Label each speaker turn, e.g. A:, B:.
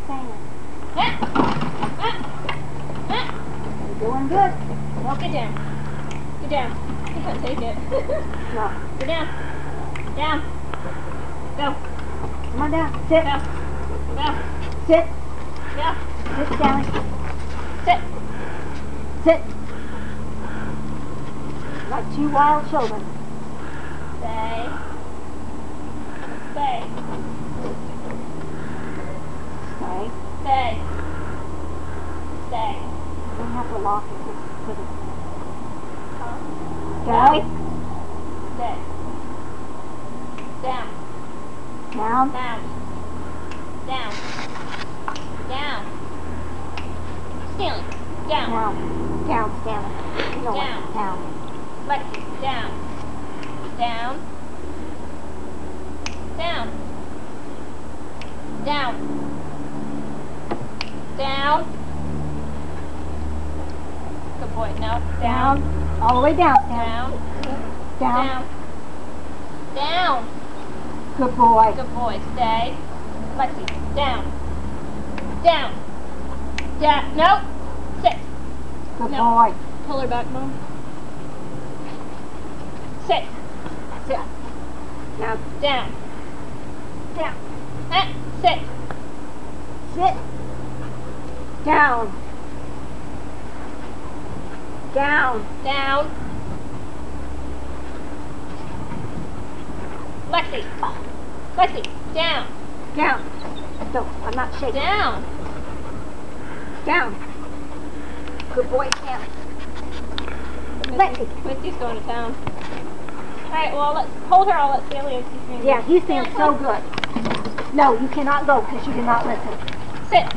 A: Stand. You're doing good.
B: No, get down. Get down. You can't take it.
A: No.
B: Go down. Down. Go.
A: Come on down. Sit.
B: Go. Go.
A: Sit.
B: Go.
A: Sit, Stanley.
B: Sit.
A: Sit. Like two wild children.
B: Stay. Stay.
A: Stay.
B: Stay. Stay.
A: You don't have to lock it. Just put it.
B: Huh?
A: Stay.
B: Stay. Down.
A: Down.
B: Down. Down. Down. Stanley. Down.
A: Down. Down, Stanley. You know
B: Down.
A: what? Down.
B: Lexi. Down. Down. Down. Down. Down. Good boy. No.
A: Down. All the way down, Stanley.
B: Down.
A: Down.
B: Down.
A: Good boy.
B: Good boy. Stay. Lexi. Down. Down. Down. No. Sit.
A: Good
B: No.
A: boy.
B: Pull her back, Mom. Sit.
A: Sit. Now,
B: Down. Down. Sit.
A: sit. Down. Down.
B: Down. Lexi. Lexi. Down.
A: Down. No, I'm not shaking.
B: Down.
A: Down. Good boy, Stanley. Lexi.
B: Misty's going to town. Alright, well, let's hold her. I'll let Stanley and see.
A: Yeah, he's been so good. No, you cannot go because you did not listen.
B: Sit.